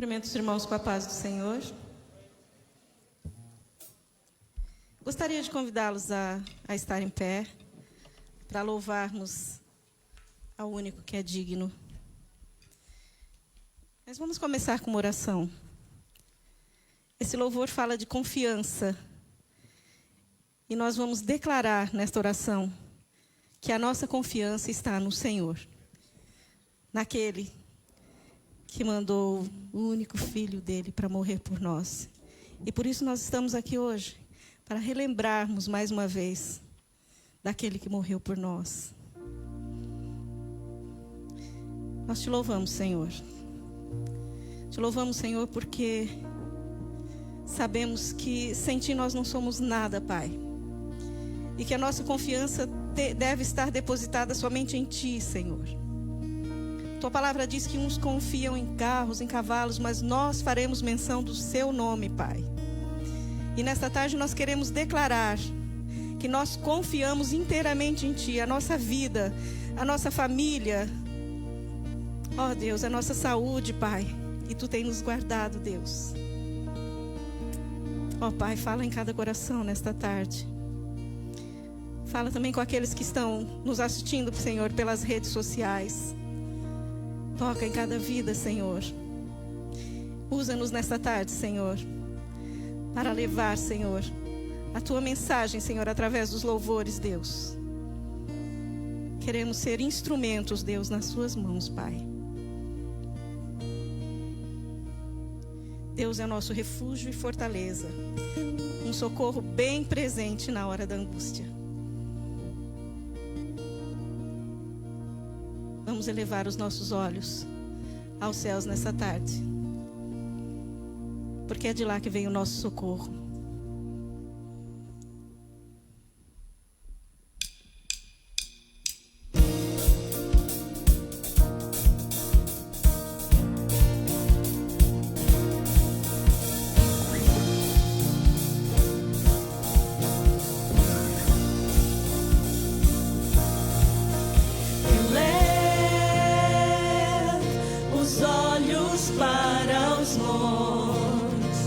Cumprimento os irmãos com a paz do Senhor. Gostaria de convidá-los a estar em pé, para louvarmos ao único que é digno. Mas vamos começar com uma oração. Esse louvor fala de confiança. E nós vamos declarar nesta oração que a nossa confiança está no Senhor. Naquele que mandou o único filho dele para morrer por nós. E por isso nós estamos aqui hoje, para relembrarmos mais uma vez daquele que morreu por nós. Nós te louvamos, Senhor. Te louvamos, Senhor, porque sabemos que sem ti nós não somos nada, Pai. E que a nossa confiança deve estar depositada somente em ti, Senhor. Tua palavra diz que uns confiam em carros, em cavalos, mas nós faremos menção do seu nome, Pai. E nesta tarde nós queremos declarar que nós confiamos inteiramente em ti, a nossa vida, a nossa família, ó Deus, a nossa saúde, Pai. E tu tens nos guardado, Deus. Ó Pai, fala em cada coração nesta tarde. Fala também com aqueles que estão nos assistindo, Senhor, pelas redes sociais. Toca em cada vida, Senhor. Usa-nos nesta tarde, Senhor, para levar, Senhor, a tua mensagem, Senhor, através dos louvores, Deus. Queremos ser instrumentos, Deus, nas suas mãos, Pai. Deus é nosso refúgio e fortaleza, um socorro bem presente na hora da angústia. Vamos elevar os nossos olhos aos céus nessa tarde, porque é de lá que vem o nosso socorro. Para os montes,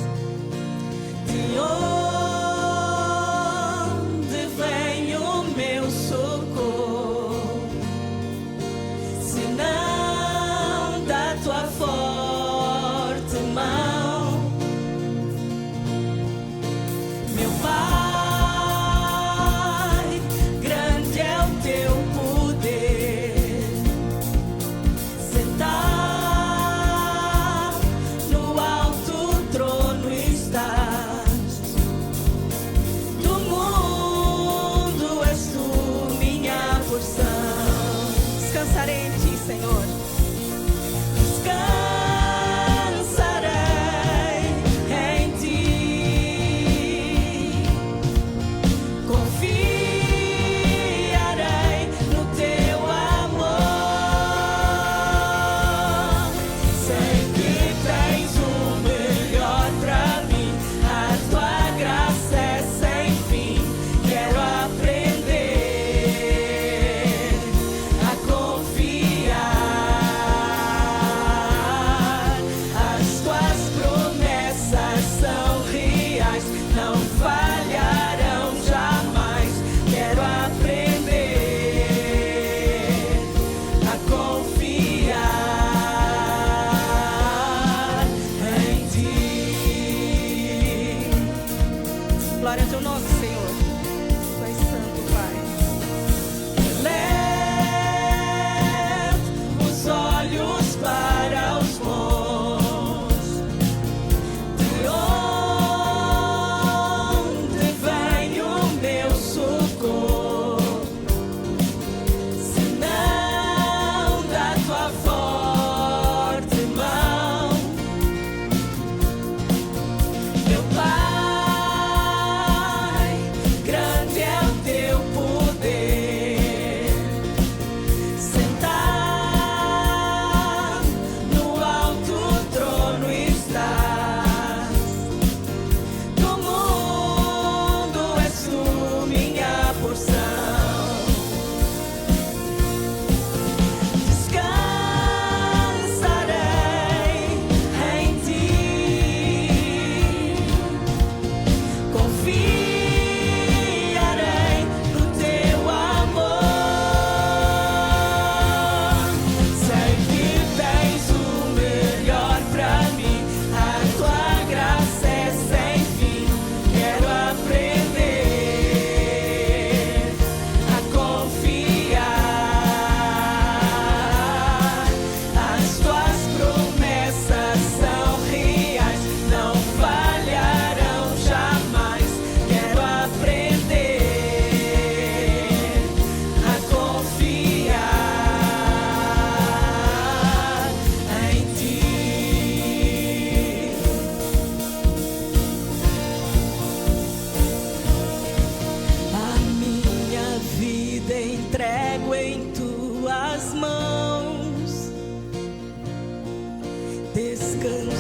de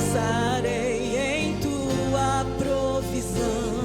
descansarei em tua provisão.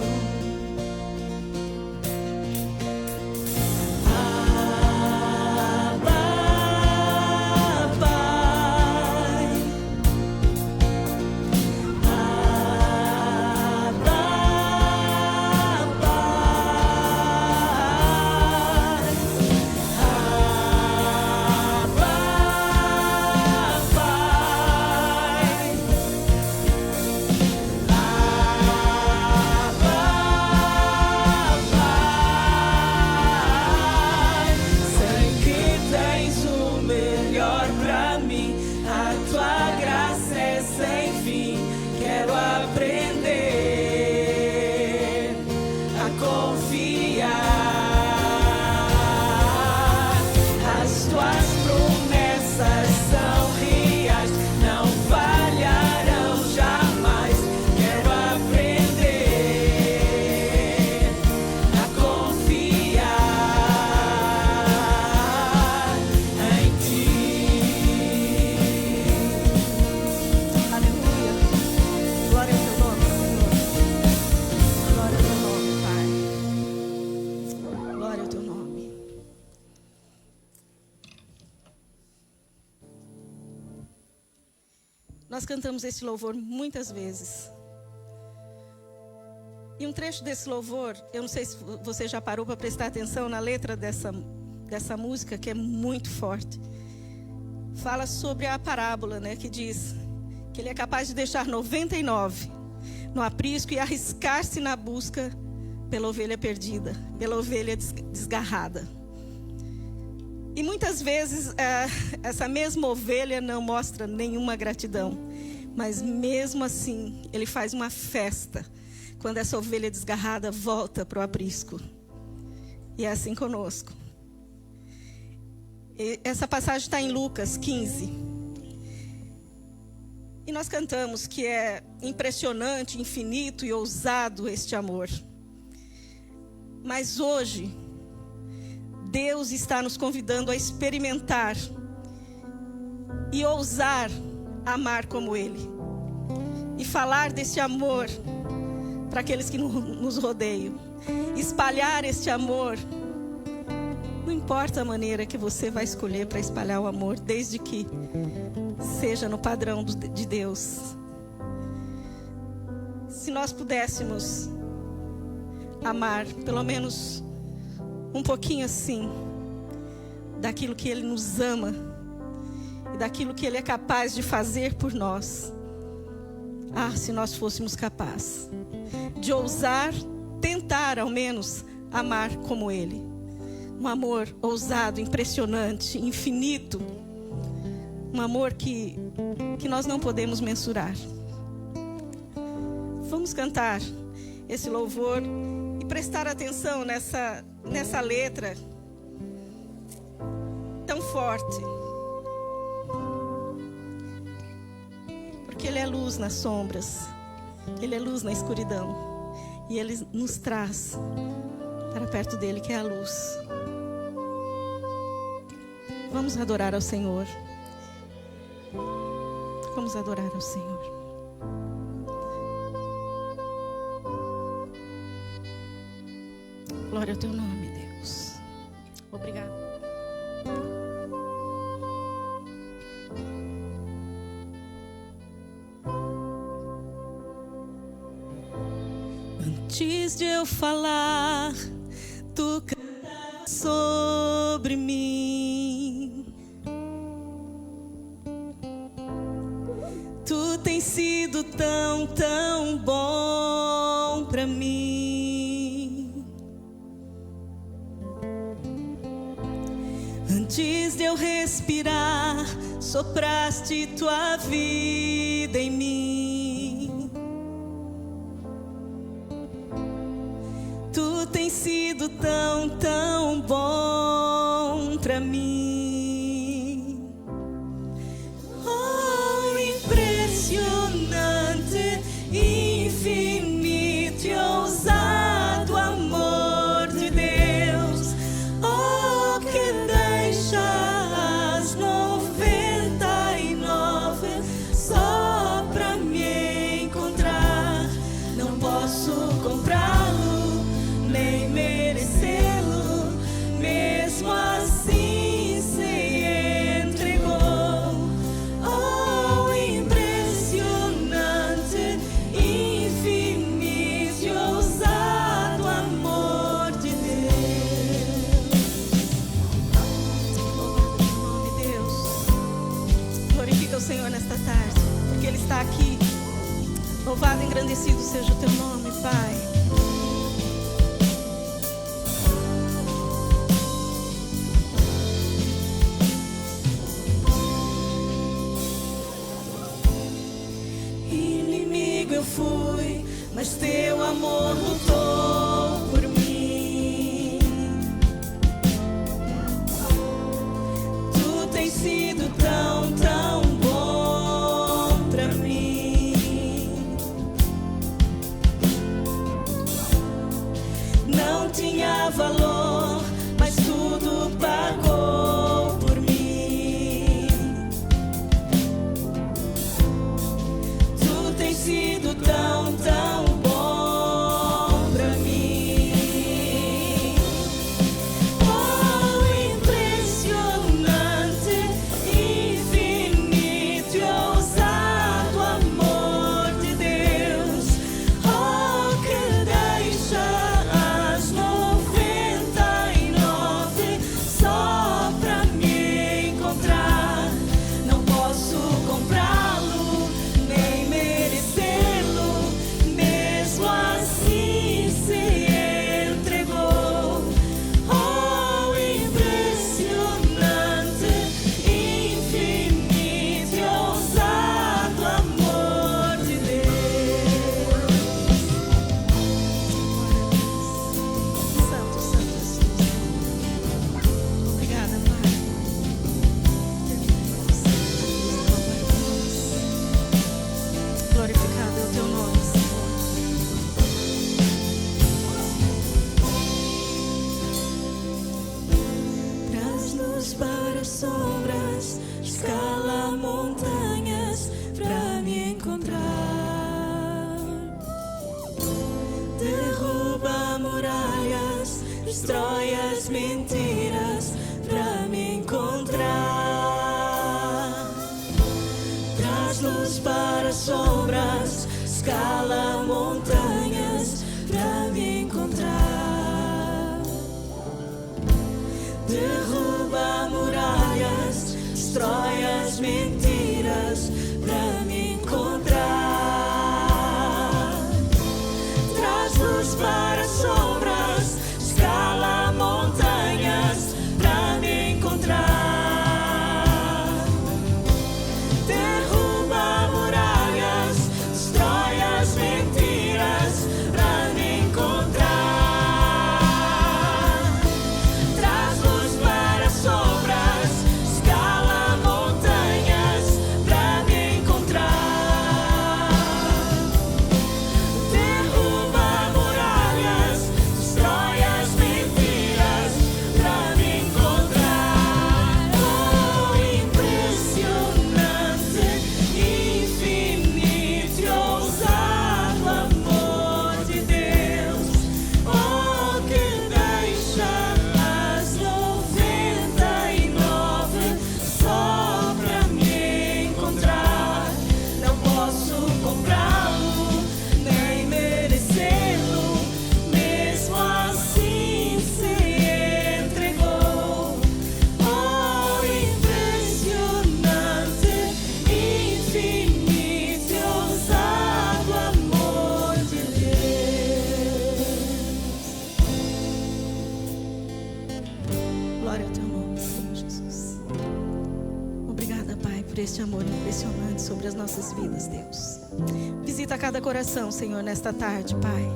Nós cantamos esse louvor muitas vezes. E um trecho desse louvor, eu não sei se você já parou para prestar atenção na letra dessa música, que é muito forte. Fala sobre a parábola, né, que diz que ele é capaz de deixar 99 no aprisco e arriscar-se na busca pela ovelha perdida, pela ovelha desgarrada. E muitas vezes essa mesma ovelha não mostra nenhuma gratidão, mas mesmo assim ele faz uma festa quando essa ovelha desgarrada volta para o aprisco. E é assim conosco. E essa passagem está em Lucas 15. E nós cantamos que é impressionante, infinito e ousado este amor. Mas hoje Deus está nos convidando a experimentar e ousar amar como Ele. E falar desse amor para aqueles que nos rodeiam. Espalhar este amor. Não importa a maneira que você vai escolher para espalhar o amor, desde que seja no padrão de Deus. Se nós pudéssemos amar, pelo menos um pouquinho assim, daquilo que Ele nos ama e daquilo que Ele é capaz de fazer por nós. Ah, se nós fôssemos capazes de ousar, tentar ao menos amar como Ele. Um amor ousado, impressionante, infinito. Um amor que nós não podemos mensurar. Vamos cantar esse louvor e prestar atenção nessa letra tão forte. Porque Ele é luz nas sombras, Ele é luz na escuridão. E Ele nos traz para perto dEle, que é a luz. Vamos adorar ao Senhor. Vamos adorar ao Senhor. Glória ao Teu nome, Deus. Obrigado. Antes de eu falar, Tu cantas sobre mim. Tu tens sido tão, tão bom para mim. Antes de eu respirar, sopraste Tua vida em mim. Tu tens sido tão, tão bom para mim. Oh, impressionante, infinito e ousado amor de Deus. Oh, que deixa as 99 só pra me Engrandecido seja o teu nome, Pai. Inimigo eu fui, mas teu amor lutou por mim. Tu tens sido tão, tão bom pra mim. Não tinha valor, mas tudo pagou por mim. Tu tens sido tão, tão bom pra mim. Oh, impressionante, infinito e ousado amor de Deus. Oh, que deixa as 99 só pra me encontrar. Não posso comprá-lo, nem merecê-lo, mesmo assim se entregou. Oh, impressionante, infinito e ousado amor de Deus. Santo, santo Jesus. Obrigada, Pai. Glorificado é o teu nome, Senhor. Traz luz para as sombras, escala montanhas pra me encontrar. Derruba muralhas, destrói as mentiras pra me encontrar. Traz luz para as sombras, escala montanhas pra me encontrar. Derruba muralhas, destrói as mentiras pra me encontrar. Traz luz para as sombras, escala montanhas pra me encontrar. Derruba muralhas, destrói as mentiras pra me encontrar. Traz luz para as sombras, escala montanhas pra me encontrar. Derruba muralhas, destrói as mentiras pra me encontrar. Oh, impressionante, infinito e ousado amor de Deus. Oh, que deixa as 99 só pra me encontrar. Não posso comprá-lo, nem merecê-lo, mesmo assim se entregou. Oh, impressionante, infinito e ousado amor de Deus. Glória ao teu nome, Senhor Jesus. Obrigada, Pai, por este amor impressionante sobre as nossas vidas, Deus. Visita cada coração, Senhor, nesta tarde, Pai.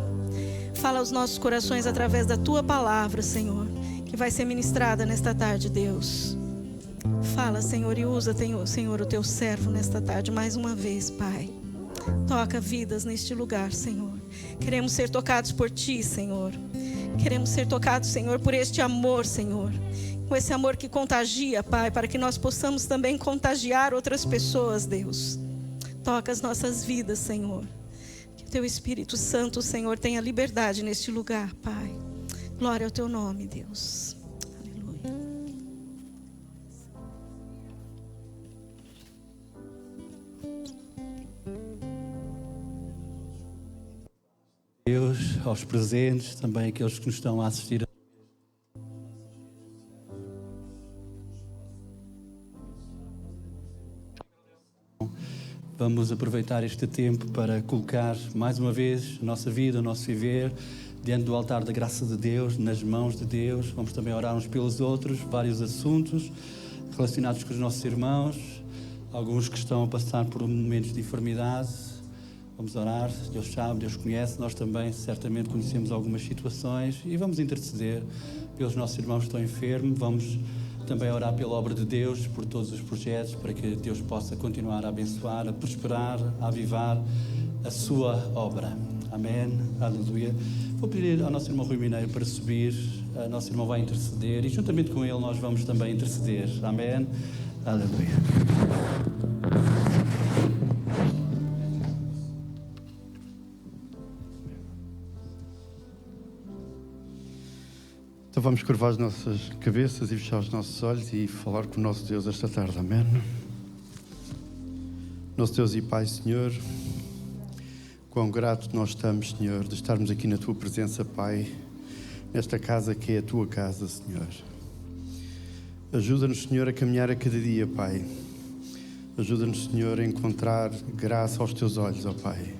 Fala aos nossos corações através da tua palavra, Senhor, que vai ser ministrada nesta tarde, Deus. Fala, Senhor, e usa, Senhor, o teu servo nesta tarde mais uma vez, Pai. Toca vidas neste lugar, Senhor. Queremos ser tocados por ti, Senhor. Queremos ser tocados, Senhor, por este amor, Senhor. Com esse amor que contagia, Pai, para que nós possamos também contagiar outras pessoas, Deus. Toca as nossas vidas, Senhor. Que o teu Espírito Santo, Senhor, tenha liberdade neste lugar, Pai. Glória ao teu nome, Deus. Aleluia. Deus, aos presentes, também aqueles que nos estão a assistir. Vamos aproveitar este tempo para colocar mais uma vez a nossa vida, o nosso viver, diante do altar da graça de Deus, nas mãos de Deus. Vamos também orar uns pelos outros, vários assuntos relacionados com os nossos irmãos, alguns que estão a passar por momentos de enfermidade. Vamos orar, Deus sabe, Deus conhece, nós também certamente conhecemos algumas situações e vamos interceder pelos nossos irmãos que estão enfermos. Vamos também orar pela obra de Deus, por todos os projetos, para que Deus possa continuar a abençoar, a prosperar, a avivar a sua obra. Amém. Aleluia. Vou pedir ao nosso irmão Rui Mineiro para subir. O nosso irmão vai interceder e juntamente com ele nós vamos também interceder. Amém. Aleluia. Então vamos curvar as nossas cabeças e fechar os nossos olhos e falar com o nosso Deus esta tarde. Amém. Nosso Deus e Pai, Senhor, quão grato nós estamos, Senhor, de estarmos aqui na Tua presença, Pai, nesta casa que é a Tua casa, Senhor. Ajuda-nos, Senhor, a caminhar a cada dia, Pai. Ajuda-nos, Senhor, a encontrar graça aos Teus olhos, ó Pai.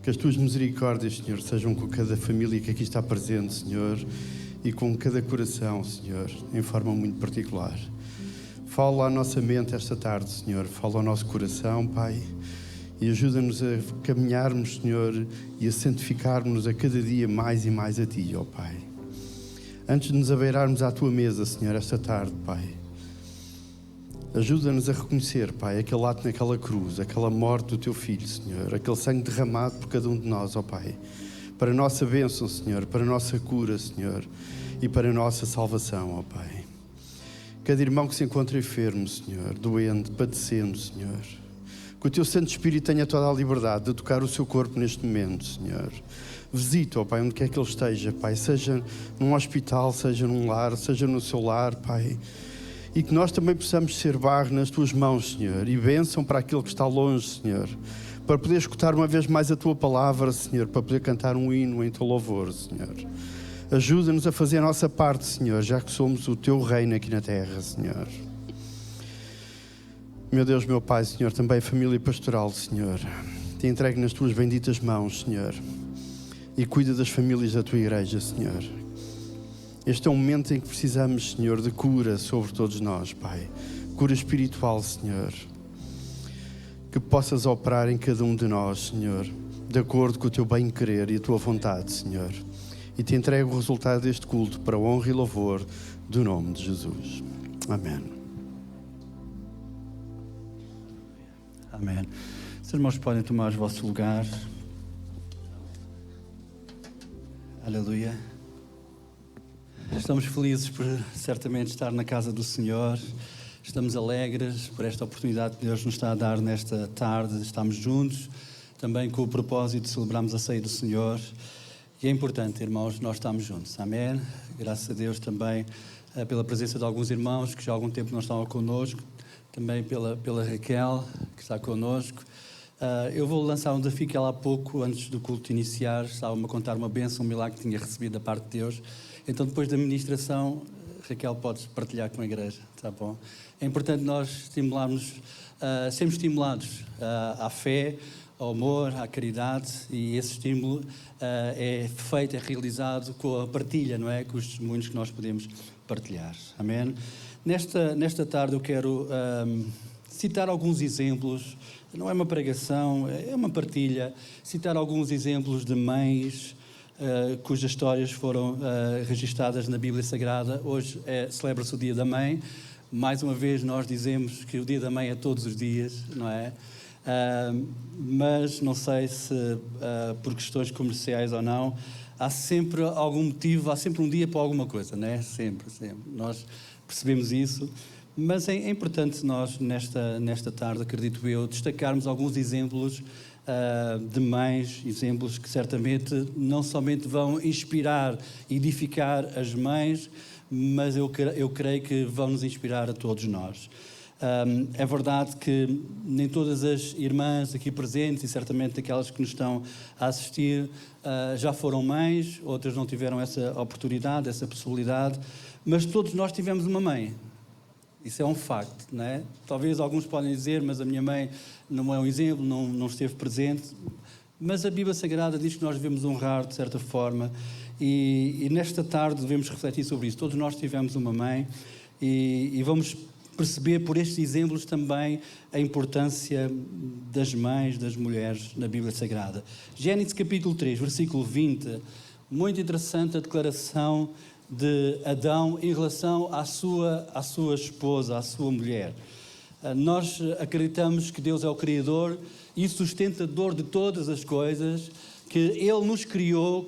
Que as Tuas misericórdias, Senhor, sejam com cada família que aqui está presente, Senhor, e com cada coração, Senhor, em forma muito particular. Fala à nossa mente esta tarde, Senhor. Fala ao nosso coração, Pai. E ajuda-nos a caminharmos, Senhor, e a santificarmos a cada dia mais e mais a Ti, ó Pai. Antes de nos abeirarmos à Tua mesa, Senhor, esta tarde, Pai, ajuda-nos a reconhecer, Pai, aquele ato naquela cruz, aquela morte do Teu Filho, Senhor, aquele sangue derramado por cada um de nós, ó Pai, para a nossa bênção, Senhor, para a nossa cura, Senhor, e para a nossa salvação, ó Pai. Cada irmão que se encontra enfermo, Senhor, doente, padecendo, Senhor, que o Teu Santo Espírito tenha toda a liberdade de tocar o seu corpo neste momento, Senhor. Visita, ó Pai, onde quer que ele esteja, Pai, seja num hospital, seja num lar, seja no seu lar, Pai. E que nós também possamos ser barro nas Tuas mãos, Senhor, e bênção para aquele que está longe, Senhor, para poder escutar uma vez mais a Tua palavra, Senhor, para poder cantar um hino em Teu louvor, Senhor. Ajuda-nos a fazer a nossa parte, Senhor, já que somos o Teu reino aqui na terra, Senhor. Meu Deus, meu Pai, Senhor, também a família pastoral, Senhor, te entregue nas Tuas benditas mãos, Senhor, e cuida das famílias da Tua igreja, Senhor. Este é um momento em que precisamos, Senhor, de cura sobre todos nós, Pai. Cura espiritual, Senhor. Que possas operar em cada um de nós, Senhor, de acordo com o Teu bem-querer e a Tua vontade, Senhor. E te entrego o resultado deste culto para a honra e louvor do nome de Jesus. Amém. Amém. Os irmãos podem tomar os vossos lugares. Aleluia. Estamos felizes por certamente estar na casa do Senhor. Estamos alegres por esta oportunidade que Deus nos está a dar nesta tarde. Estamos juntos, também com o propósito de celebrarmos a ceia do Senhor. E é importante, irmãos, nós estamos juntos. Amém? Graças a Deus também pela presença de alguns irmãos que já há algum tempo não estavam connosco. Também pela Raquel, que está connosco. Eu vou lançar um desafio que ela há pouco, antes do culto iniciar, estava-me a contar uma bênção, um milagre que tinha recebido da parte de Deus. Então, depois da ministração, Raquel, podes partilhar com a igreja, está bom? É importante nós estimularmos, sermos estimulados à fé, ao amor, à caridade, e esse estímulo é feito, é realizado com a partilha, não é? Com os testemunhos que nós podemos partilhar. Amém? Nesta tarde eu quero citar alguns exemplos, não é uma pregação, é uma partilha, citar alguns exemplos de mães cujas histórias foram registadas na Bíblia Sagrada. Hoje celebra-se o Dia da Mãe. Mais uma vez nós dizemos que o Dia da Mãe é todos os dias, não é? Mas não sei se por questões comerciais ou não, há sempre algum motivo, há sempre um dia para alguma coisa, não é? Sempre. Nós percebemos isso, mas é importante nós, nesta tarde, acredito eu, destacarmos alguns exemplos de mães, exemplos que certamente não somente vão inspirar e edificar as mães, mas eu creio que vão nos inspirar a todos nós. É verdade que nem todas as irmãs aqui presentes, e certamente aquelas que nos estão a assistir, já foram mães, outras não tiveram essa oportunidade, essa possibilidade, mas todos nós tivemos uma mãe. Isso é um facto, não é? Talvez alguns podem dizer, mas a minha mãe não é um exemplo, não esteve presente. Mas a Bíblia Sagrada diz que nós devemos honrar, de certa forma, e nesta tarde devemos refletir sobre isso. Todos nós tivemos uma mãe e vamos perceber por estes exemplos também a importância das mães, das mulheres na Bíblia Sagrada. Gênesis capítulo 3, versículo 20, muito interessante a declaração de Adão em relação à sua esposa, à sua mulher. Nós acreditamos que Deus é o Criador e sustentador de todas as coisas, que Ele nos criou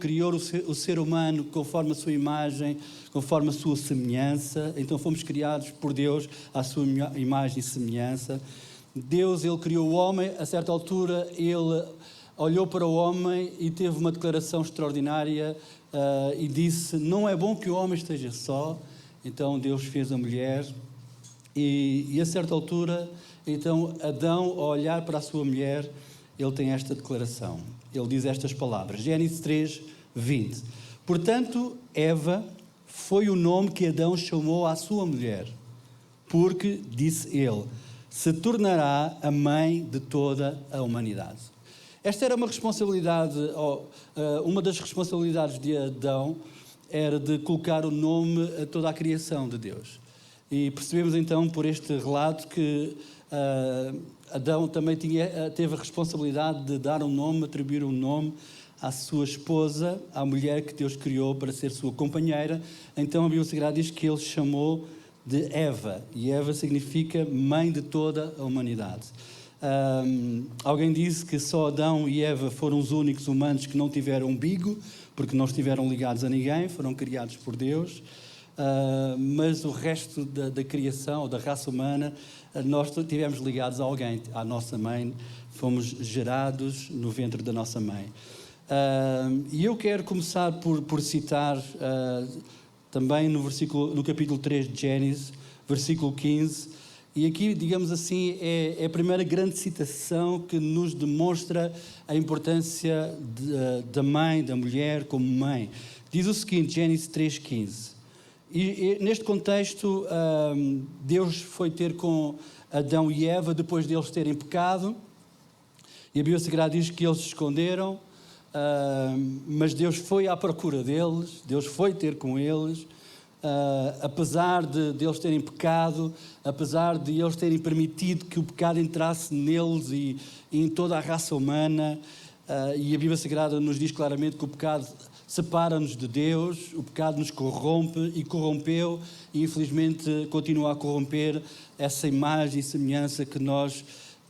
o ser humano conforme a sua imagem, conforme a sua semelhança. Então fomos criados por Deus à sua imagem e semelhança. Deus, Ele criou o homem, a certa altura Ele olhou para o homem e teve uma declaração extraordinária e disse: não é bom que o homem esteja só. Então Deus fez a mulher e a certa altura, então Adão, ao olhar para a sua mulher, ele tem esta declaração. Ele diz estas palavras, Gênesis 3, 20. Portanto, Eva foi o nome que Adão chamou à sua mulher, porque, disse ele, se tornará a mãe de toda a humanidade. Esta era uma das responsabilidades de Adão, era de colocar o nome a toda a criação de Deus. E percebemos então por este relato que Adão também teve a responsabilidade de dar um nome, atribuir um nome à sua esposa, à mulher que Deus criou para ser sua companheira. Então a Bíblia Sagrada diz que ele chamou de Eva, e Eva significa mãe de toda a humanidade. Alguém disse que só Adão e Eva foram os únicos humanos que não tiveram umbigo, porque não estiveram ligados a ninguém, foram criados por Deus. Mas o resto da criação, da raça humana, nós estivemos ligados a alguém, à nossa mãe, fomos gerados no ventre da nossa mãe. E eu quero começar por citar também no capítulo 3 de Gênesis, versículo 15, e aqui, digamos assim, é a primeira grande citação que nos demonstra a importância da mãe, da mulher como mãe. Diz o seguinte, Gênesis 3,15. E neste contexto, Deus foi ter com Adão e Eva depois de eles terem pecado, e a Bíblia Sagrada diz que eles se esconderam, mas Deus foi à procura deles, Deus foi ter com eles, apesar de eles terem pecado, apesar de eles terem permitido que o pecado entrasse neles e em toda a raça humana, e a Bíblia Sagrada nos diz claramente que o pecado separa-nos de Deus, o pecado nos corrompe e corrompeu e infelizmente continua a corromper essa imagem e semelhança que nós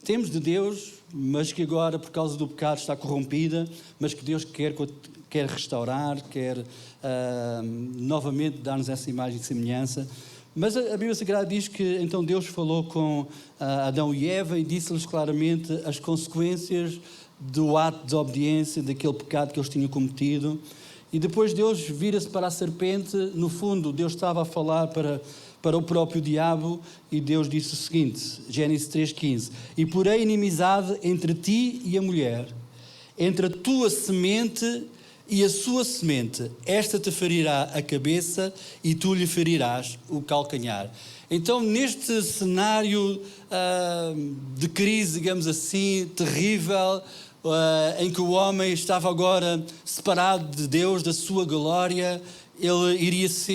temos de Deus, mas que agora por causa do pecado está corrompida, mas que Deus quer restaurar, quer novamente dar-nos essa imagem e semelhança. Mas a Bíblia Sagrada diz que então Deus falou com Adão e Eva e disse-lhes claramente as consequências do ato de desobediência, daquele pecado que eles tinham cometido. E depois Deus vira-se para a serpente. No fundo, Deus estava a falar para o próprio diabo, e Deus disse o seguinte, Gênesis 3,15: e porém inimizade entre ti e a mulher, entre a tua semente e a sua semente, esta te ferirá a cabeça e tu lhe ferirás o calcanhar. Então, neste cenário de crise, digamos assim, terrível, em que o homem estava agora separado de Deus, da sua glória, eles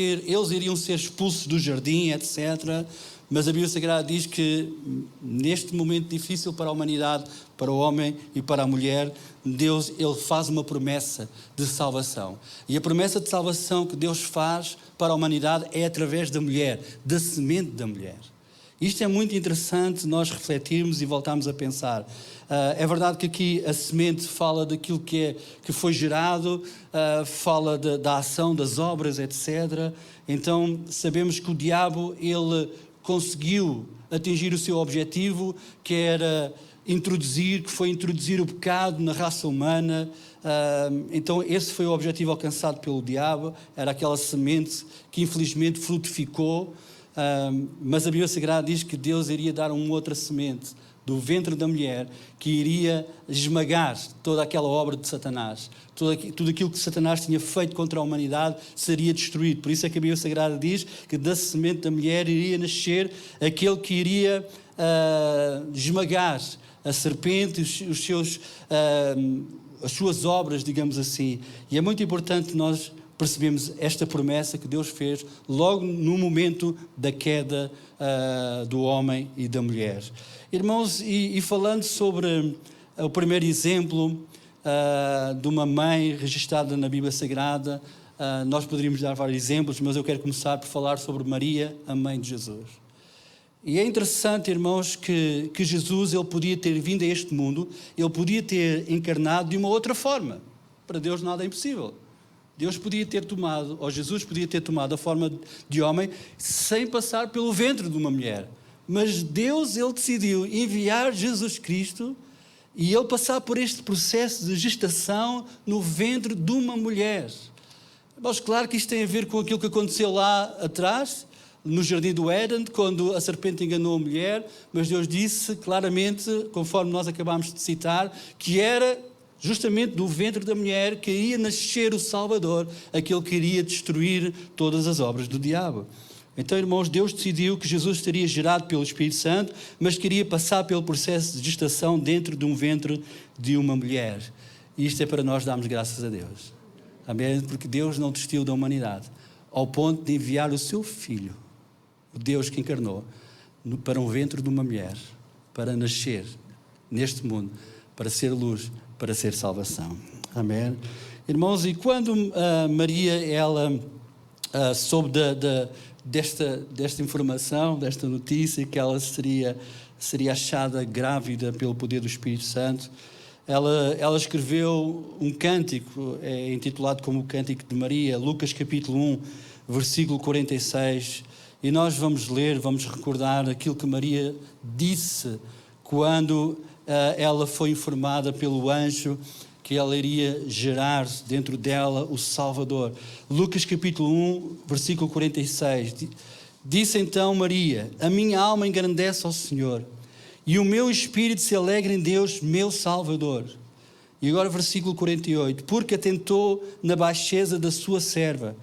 iriam ser expulsos do jardim, etc. Mas a Bíblia Sagrada diz que neste momento difícil para a humanidade, para o homem e para a mulher, Deus, Ele faz uma promessa de salvação. E a promessa de salvação que Deus faz para a humanidade é através da mulher, da semente da mulher. Isto é muito interessante nós refletirmos e voltarmos a pensar. É verdade que aqui a semente fala daquilo que foi gerado, fala da ação, das obras, etc. Então sabemos que o diabo, ele conseguiu atingir o seu objetivo, que era foi introduzir o pecado na raça humana. Então esse foi o objetivo alcançado pelo diabo, era aquela semente que infelizmente frutificou. Mas a Bíblia Sagrada diz que Deus iria dar uma outra semente do ventre da mulher, que iria esmagar toda aquela obra de Satanás. Tudo aquilo que Satanás tinha feito contra a humanidade seria destruído. Por isso é que a Bíblia Sagrada diz que da semente da mulher iria nascer aquele que iria esmagar a serpente, as suas obras, digamos assim. E é muito importante nós percebemos esta promessa que Deus fez logo no momento da queda do homem e da mulher. Irmãos, e falando sobre o primeiro exemplo de uma mãe registada na Bíblia Sagrada, nós poderíamos dar vários exemplos, mas eu quero começar por falar sobre Maria, a mãe de Jesus. E é interessante, irmãos, que Jesus ele podia ter vindo a este mundo, ele podia ter encarnado de uma outra forma. Para Deus nada é impossível. Deus podia ter tomado, ou Jesus podia ter tomado a forma de homem sem passar pelo ventre de uma mulher. Mas Deus, ele decidiu enviar Jesus Cristo e ele passar por este processo de gestação no ventre de uma mulher. Mas claro que isto tem a ver com aquilo que aconteceu lá atrás, no jardim do Éden, quando a serpente enganou a mulher, mas Deus disse claramente, conforme nós acabámos de citar, que era justamente do ventre da mulher que ia nascer o Salvador, aquele que iria destruir todas as obras do diabo. Então, irmãos, Deus decidiu que Jesus seria gerado pelo Espírito Santo, mas queria passar pelo processo de gestação dentro de um ventre de uma mulher. E isto é para nós darmos graças a Deus. Amém? Porque Deus não desistiu da humanidade, ao ponto de enviar o seu Filho, o Deus que encarnou, para um ventre de uma mulher, para nascer neste mundo, para ser luz, para ser salvação. Amém? Irmãos, e quando Maria, ela soube desta informação, desta notícia, que ela seria achada grávida pelo poder do Espírito Santo, ela escreveu um cântico, intitulado como o Cântico de Maria, Lucas capítulo 1, versículo 46, e nós vamos ler, vamos recordar aquilo que Maria disse quando ela foi informada pelo anjo que ela iria gerar dentro dela o Salvador. Lucas capítulo 1, versículo 46. Disse então Maria: a minha alma engrandece ao Senhor, e o meu espírito se alegra em Deus, meu Salvador. E agora versículo 48. Porque atentou na baixeza da sua serva,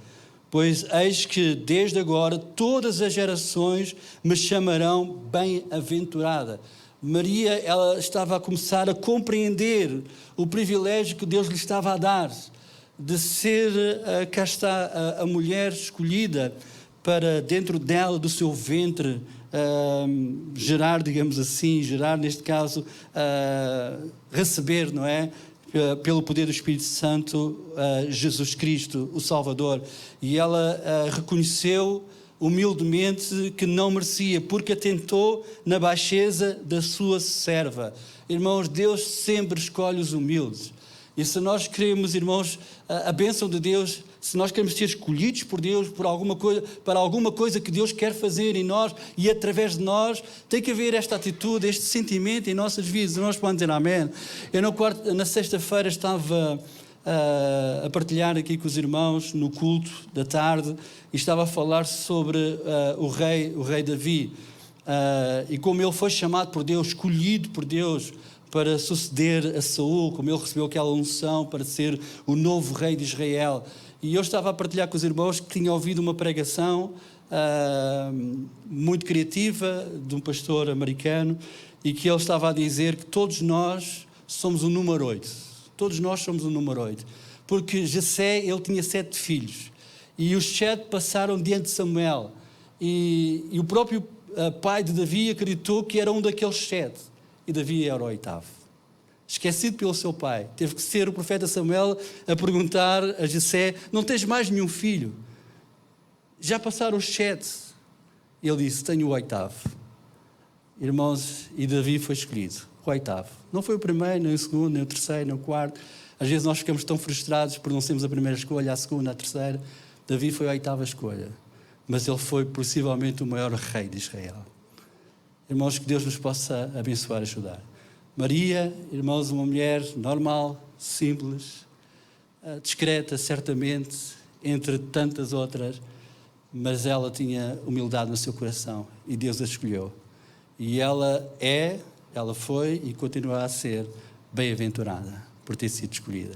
pois eis que desde agora todas as gerações me chamarão bem-aventurada. Maria, ela estava a começar a compreender o privilégio que Deus lhe estava a dar, de ser, cá está, a mulher escolhida para dentro dela, do seu ventre, gerar, digamos assim, gerar neste caso, receber, não é? Pelo poder do Espírito Santo, Jesus Cristo, o Salvador. E ela reconheceu humildemente que não merecia, porque atentou na baixeza da sua serva. Irmãos, Deus sempre escolhe os humildes. E se nós queremos, irmãos, a bênção de Deus, se nós queremos ser escolhidos por Deus para alguma coisa que Deus quer fazer em nós e através de nós, tem que haver esta atitude, este sentimento em nossas vidas. Nós podemos dizer amém. Eu na sexta-feira estava a partilhar aqui com os irmãos no culto da tarde e estava a falar sobre o rei Davi e como ele foi chamado por Deus, escolhido por Deus para suceder a Saul, como ele recebeu aquela unção para ser o novo rei de Israel. E eu estava a partilhar com os irmãos que tinha ouvido uma pregação muito criativa de um pastor americano e que ele estava a dizer que todos nós somos o número 8. Todos nós somos o número 8. Porque Jessé, ele tinha 7 filhos. E os 7 passaram diante de Samuel. E o próprio pai de Davi acreditou que era um daqueles 7. E Davi era o 8º. Esquecido pelo seu pai. Teve que ser o profeta Samuel a perguntar a Jessé: não tens mais nenhum filho? Já passaram os 7. Ele disse: tenho o 8º. Irmãos, e Davi foi escolhido. O 8º. Não foi o primeiro, nem o segundo, nem o terceiro, nem o quarto. Às vezes nós ficamos tão frustrados por não sermos a primeira escolha, a segunda, a terceira. Davi foi a 8ª escolha. Mas ele foi possivelmente o maior rei de Israel. Irmãos, que Deus nos possa abençoar e ajudar. Maria, irmãos, uma mulher normal, simples, discreta, certamente, entre tantas outras, mas ela tinha humildade no seu coração e Deus a escolheu. E ela é ela foi e continua a ser bem-aventurada por ter sido escolhida.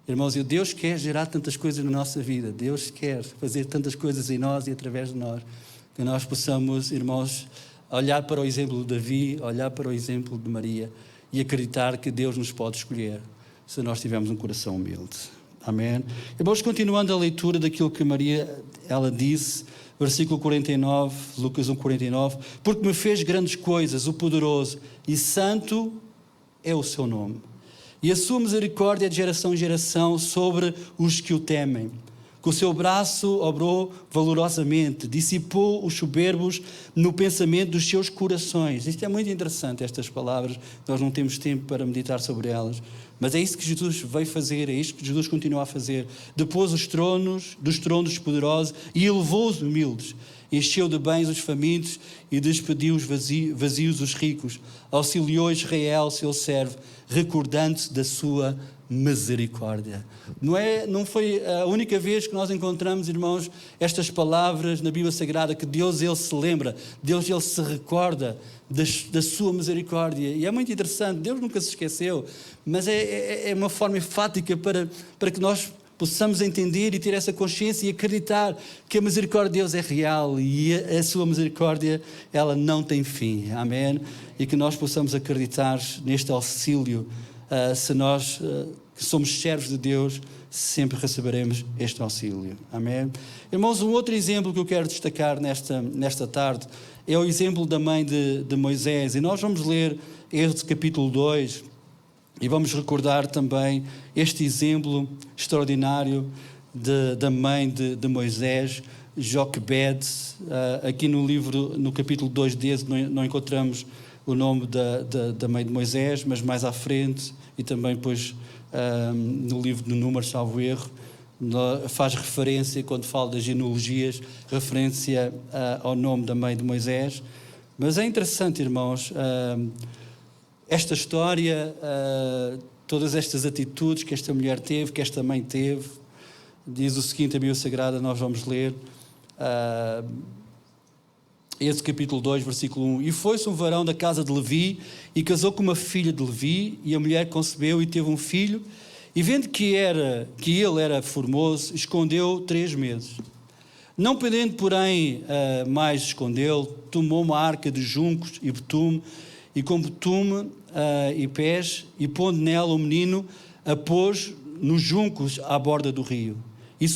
Irmãos, Deus quer gerar tantas coisas na nossa vida, Deus quer fazer tantas coisas em nós e através de nós, que nós possamos, irmãos, olhar para o exemplo de Davi, olhar para o exemplo de Maria e acreditar que Deus nos pode escolher se nós tivermos um coração humilde. Amém? Irmãos, continuando a leitura daquilo que Maria, ela disse, versículo 49, Lucas 1:49, porque me fez grandes coisas, o poderoso, e santo é o seu nome. E a sua misericórdia é de geração em geração sobre os que o temem. Com o seu braço obrou valorosamente, dissipou os soberbos no pensamento dos seus corações. Isto é muito interessante, estas palavras, nós não temos tempo para meditar sobre elas, mas é isso que Jesus veio fazer, é isto que Jesus continua a fazer. Depôs dos tronos poderosos e elevou os humildes, encheu de bens os famintos e despediu os vazios os ricos, auxiliou Israel, seu servo, recordando-se da sua misericórdia. Não foi a única vez que nós encontramos, irmãos, estas palavras na Bíblia Sagrada, que Deus, Ele se lembra, Deus, Ele se recorda da sua misericórdia. E é muito interessante, Deus nunca se esqueceu, mas é uma forma enfática para que nós possamos entender e ter essa consciência e acreditar que a misericórdia de Deus é real e a sua misericórdia, ela não tem fim. Amém? E que nós possamos acreditar neste auxílio. Se nós que somos servos de Deus, sempre receberemos este auxílio. Amém? Irmãos, um outro exemplo que eu quero destacar nesta tarde é o exemplo da mãe de Moisés. E nós vamos ler este capítulo 2 e vamos recordar também este exemplo extraordinário da mãe de Moisés, Joquebede. Aqui no livro, no capítulo 2 desse, não encontramos o nome da mãe de Moisés, mas mais à frente, e também depois no livro de Números, salvo erro, faz referência, quando fala das genealogias, referência ao nome da mãe de Moisés. Mas é interessante, irmãos, esta história, todas estas atitudes que esta mulher teve, que esta mãe teve. Diz o seguinte, a Bíblia Sagrada, nós vamos ler esse capítulo 2, versículo 1. E foi-se um varão da casa de Levi e casou com uma filha de Levi, e a mulher concebeu e teve um filho, e vendo que ele era formoso, escondeu 3 meses. Não podendo, porém, mais escondê-lo, tomou uma arca de juncos e betume, e com betume e pés, e pondo nela o menino, a pôs nos juncos à borda do rio. E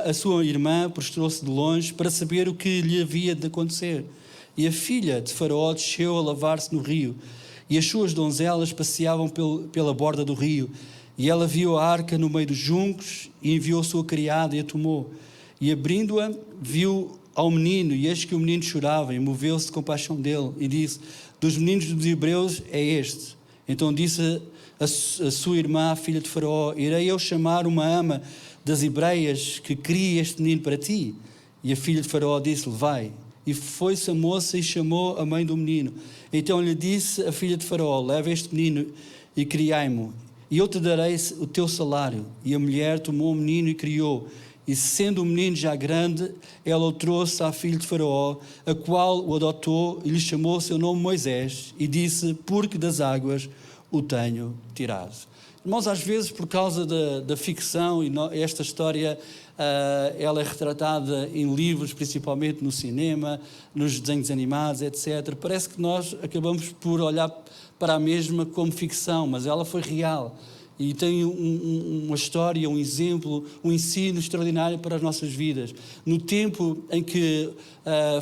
a sua irmã prostrou-se de longe para saber o que lhe havia de acontecer. E a filha de Faraó desceu a lavar-se no rio, e as suas donzelas passeavam pela borda do rio. E ela viu a arca no meio dos juncos, e enviou a sua criada e a tomou. E abrindo-a, viu ao menino, e eis que o menino chorava, e moveu-se de compaixão dele, e disse: dos meninos dos hebreus é este. Então disse a sua irmã, a filha de Faraó: irei eu chamar uma ama das hebreias que crie este menino para ti? E a filha de Faraó disse-lhe: vai. E foi-se a moça e chamou a mãe do menino. Então lhe disse a filha de Faraó: leva este menino e criai-mo, e eu te darei o teu salário. E a mulher tomou o menino e criou. E sendo o menino já grande, ela o trouxe à filha de Faraó, a qual o adotou e lhe chamou o seu nome Moisés, e disse: porque das águas o tenho tirado. Irmãos, às vezes, por causa da ficção, e esta história, ela é retratada em livros, principalmente no cinema, nos desenhos animados, etc. Parece que nós acabamos por olhar para a mesma como ficção, mas ela foi real. E tem uma história, um exemplo, um ensino extraordinário para as nossas vidas. No tempo em que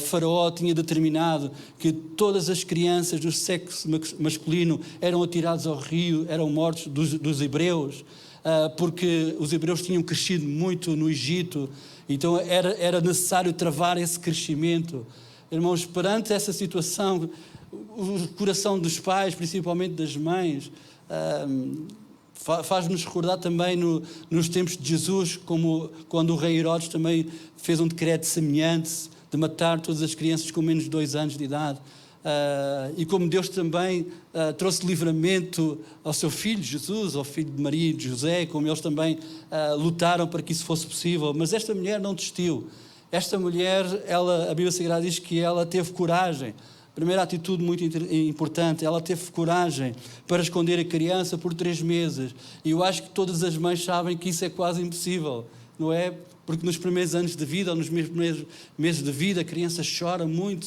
Faraó tinha determinado que todas as crianças do sexo masculino eram atiradas ao rio, eram mortos dos hebreus, porque os hebreus tinham crescido muito no Egito, então era necessário travar esse crescimento. Irmãos, perante essa situação, o coração dos pais, principalmente das mães, faz-nos recordar também nos tempos de Jesus, como quando o rei Herodes também fez um decreto semelhante de matar todas as crianças com menos de 2 anos de idade. E como Deus também trouxe livramento ao seu filho Jesus, ao filho de Maria e de José, como eles também lutaram para que isso fosse possível. Mas esta mulher não desistiu. Esta mulher, a Bíblia Sagrada diz que ela teve coragem Primeira atitude muito importante, ela teve coragem para esconder a criança por 3 meses. E eu acho que todas as mães sabem que isso é quase impossível, não é? Porque nos primeiros anos de vida, ou nos primeiros meses de vida, a criança chora muito,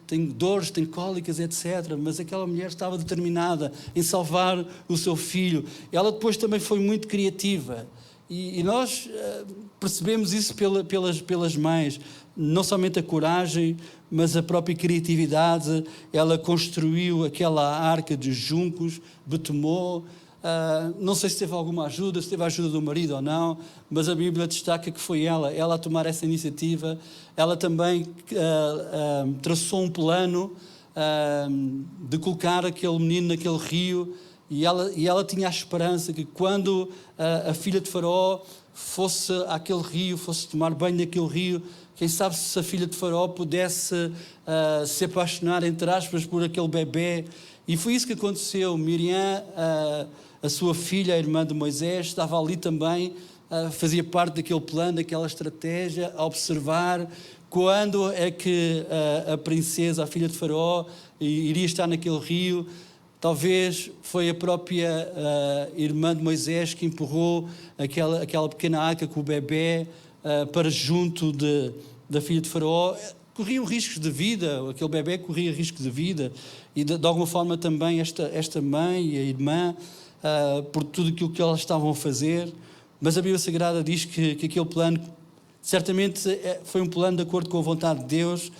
tem dores, tem cólicas, etc. Mas aquela mulher estava determinada em salvar o seu filho. Ela depois também foi muito criativa. E nós percebemos isso pelas mães. Não somente a coragem, mas a própria criatividade. Ela construiu aquela arca de juncos, betumou. Não sei se teve alguma ajuda, se teve a ajuda do marido ou não, mas a Bíblia destaca que foi ela a tomar essa iniciativa. Ela também traçou um plano de colocar aquele menino naquele rio, e ela tinha a esperança que quando a filha de Faraó fosse àquele rio, fosse tomar banho naquele rio, quem sabe se a filha de Faraó pudesse se apaixonar, entre aspas, por aquele bebê. E foi isso que aconteceu. Miriam, a sua filha, a irmã de Moisés, estava ali também, fazia parte daquele plano, daquela estratégia, a observar quando é que a princesa, a filha de Faraó, iria estar naquele rio. Talvez foi a própria irmã de Moisés que empurrou aquela pequena arca com o bebê para junto da filha de Faraó. Corriam riscos de vida, aquele bebê corria risco de vida, e de alguma forma também esta mãe e a irmã, por tudo aquilo que elas estavam a fazer. Mas a Bíblia Sagrada diz que aquele plano certamente foi um plano de acordo com a vontade de Deus,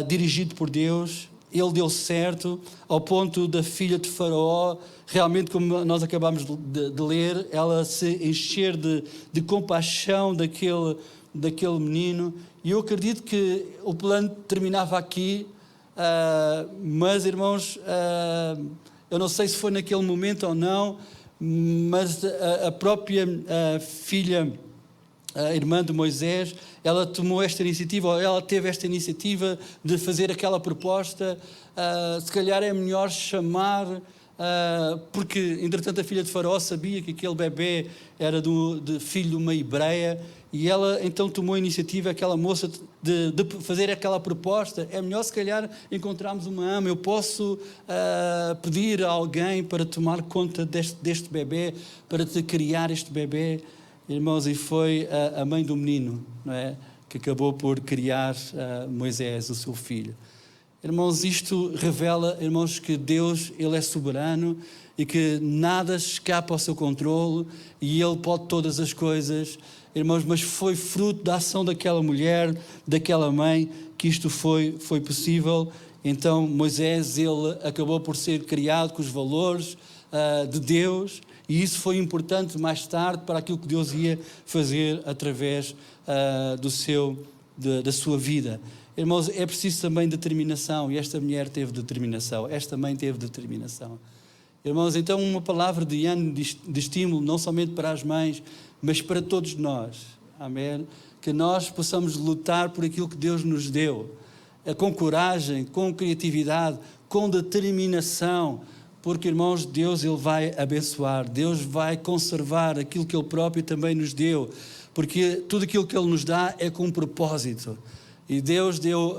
dirigido por Deus. Ele deu certo, ao ponto da filha de Faraó, realmente, como nós acabamos de ler, ela se encher de compaixão daquele menino. E eu acredito que o plano terminava aqui, mas, irmãos, eu não sei se foi naquele momento ou não, mas a própria filha, a irmã de Moisés, ela tomou esta iniciativa, ou ela teve esta iniciativa de fazer aquela proposta. Se calhar é melhor chamar, porque entretanto a filha de Faraó sabia que aquele bebê era de filho de uma hebreia, e ela então tomou a iniciativa, aquela moça, de fazer aquela proposta. É melhor se calhar encontrarmos uma ama, eu posso pedir a alguém para tomar conta deste bebê, para te criar este bebê. Irmãos, e foi a mãe do menino, não é, que acabou por criar Moisés, o seu filho. Irmãos, isto revela, irmãos, que Deus, Ele é soberano e que nada escapa ao seu controle, e Ele pode todas as coisas. Irmãos, mas foi fruto da ação daquela mulher, daquela mãe, que isto foi possível. Então Moisés, ele acabou por ser criado com os valores de Deus, e isso foi importante mais tarde para aquilo que Deus ia fazer através da sua vida. Irmãos, é preciso também determinação, e esta mulher teve determinação, esta mãe teve determinação. Irmãos, então uma palavra de ânimo, de estímulo, não somente para as mães, mas para todos nós, amém? Que nós possamos lutar por aquilo que Deus nos deu, com coragem, com criatividade, com determinação, porque, irmãos, Deus, Ele vai abençoar, Deus vai conservar aquilo que Ele próprio também nos deu, porque tudo aquilo que Ele nos dá é com um propósito. E Deus deu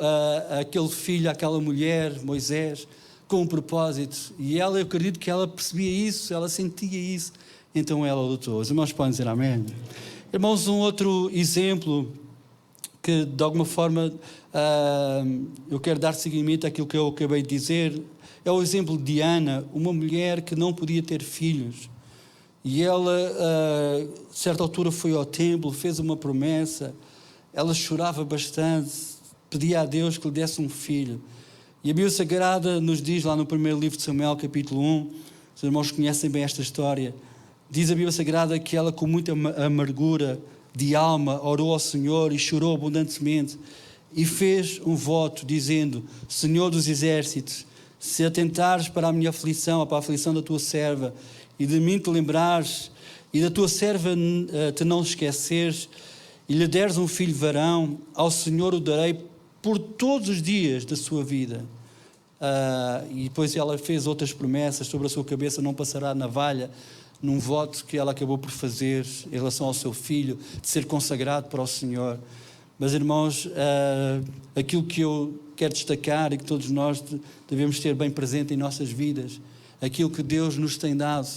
aquele filho, àquela mulher, Moisés, com um propósito. E ela, eu acredito que ela percebia isso, ela sentia isso, então ela lutou. Os irmãos podem dizer amém? Irmãos, um outro exemplo que, de alguma forma, eu quero dar seguimento àquilo que eu acabei de dizer, é o exemplo de Ana, uma mulher que não podia ter filhos. E ela, a certa altura, foi ao templo, fez uma promessa, ela chorava bastante, pedia a Deus que lhe desse um filho. E a Bíblia Sagrada nos diz, lá no primeiro livro de Samuel, capítulo 1, os irmãos conhecem bem esta história, diz a Bíblia Sagrada que ela, com muita amargura de alma, orou ao Senhor e chorou abundantemente, e fez um voto, dizendo: Senhor dos exércitos, se atentares para a minha aflição, ou para a aflição da tua serva, e de mim te lembrares, e da tua serva te não esqueceres, e lhe deres um filho varão, ao Senhor o darei por todos os dias da sua vida. E depois ela fez outras promessas, sobre a sua cabeça não passará navalha, num voto que ela acabou por fazer em relação ao seu filho, de ser consagrado para o Senhor. Mas, irmãos, aquilo que eu quero destacar e que todos nós devemos ter bem presente em nossas vidas, aquilo que Deus nos tem dado,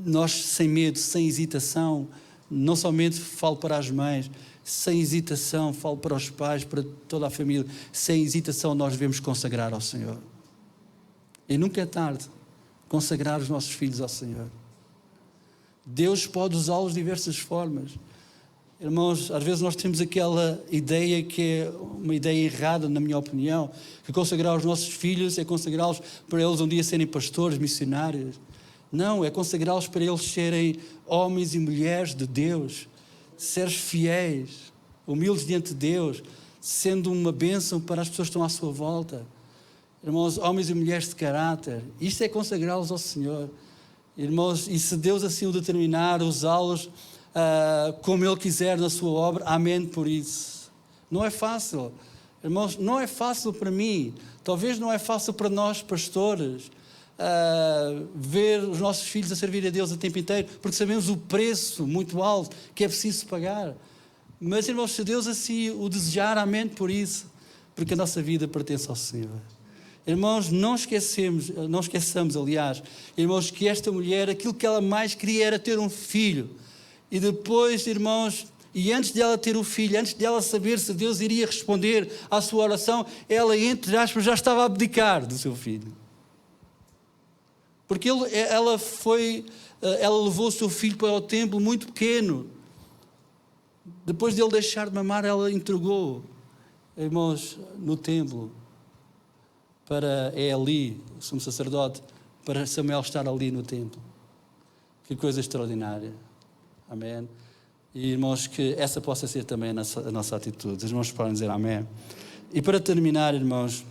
nós sem medo, sem hesitação, não somente falo para as mães, sem hesitação falo para os pais, para toda a família, sem hesitação nós devemos consagrar ao Senhor. E nunca é tarde consagrar os nossos filhos ao Senhor. Deus pode usá-los de diversas formas. Irmãos, às vezes nós temos aquela ideia que é uma ideia errada, na minha opinião, que consagrar os nossos filhos é consagrá-los para eles um dia serem pastores, missionários. Não, é consagrá-los para eles serem homens e mulheres de Deus, seres fiéis, humildes diante de Deus, sendo uma bênção para as pessoas que estão à sua volta. Irmãos, homens e mulheres de caráter, isto é consagrá-los ao Senhor. Irmãos, e se Deus assim o determinar, usá-los como Ele quiser na sua obra, amém por isso. Não é fácil, irmãos, não é fácil para mim, talvez não é fácil para nós pastores, ver os nossos filhos a servir a Deus o tempo inteiro, porque sabemos o preço muito alto que é preciso pagar. Mas, irmãos, se Deus assim o desejar, amém por isso, porque a nossa vida pertence ao Senhor. Irmãos, não esqueçamos, aliás, irmãos, que esta mulher, aquilo que ela mais queria era ter um filho. E depois, irmãos, e antes de ela ter o filho, antes de ela saber se Deus iria responder à sua oração, ela, entre aspas, já estava a abdicar do seu filho. Porque ela levou o seu filho para o templo muito pequeno. Depois de ele deixar de mamar, ela entregou, irmãos, no templo, para Eli, o sumo sacerdote, para Samuel estar ali no templo. Que coisa extraordinária. Amém. E, irmãos, que essa possa ser também a nossa atitude. Os irmãos podem dizer amém. E para terminar, irmãos,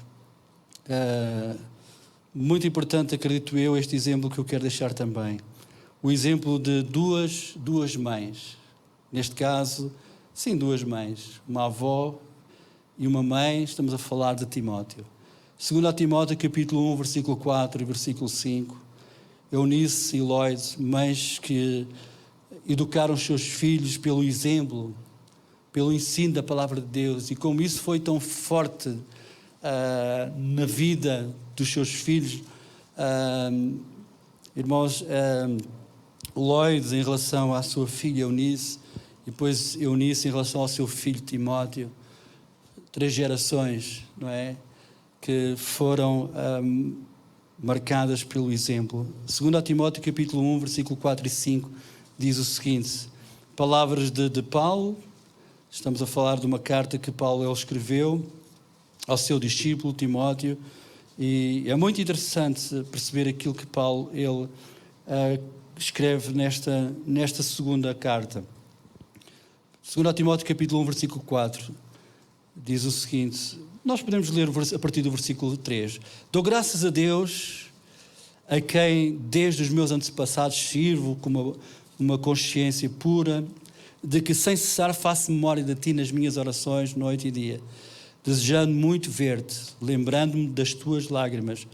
muito importante, acredito eu, este exemplo que eu quero deixar também. O exemplo de duas mães. Neste caso, sim, duas mães. Uma avó e uma mãe. Estamos a falar de Timóteo. 2 Timóteo, capítulo 1, versículo 4 e versículo 5. Eunice e Lloyd, mães que educaram os seus filhos pelo exemplo, pelo ensino da palavra de Deus. E como isso foi tão forte na vida dos seus filhos, irmãos, Lloyd em relação à sua filha Eunice, e depois Eunice em relação ao seu filho Timóteo, 3 gerações, não é? Que foram marcadas pelo exemplo. 2 Timóteo capítulo 1, versículo 4 e 5, diz o seguinte, palavras de Paulo, estamos a falar de uma carta que Paulo ele escreveu ao seu discípulo Timóteo, e é muito interessante perceber aquilo que Paulo ele escreve nesta segunda carta. 2 Timóteo capítulo 1, versículo 4, diz o seguinte, nós podemos ler a partir do versículo 3. Dou graças a Deus, a quem desde os meus antepassados sirvo com uma consciência pura, de que sem cessar faço memória de ti nas minhas orações, noite e dia, desejando muito ver-te, lembrando-me das tuas lágrimas,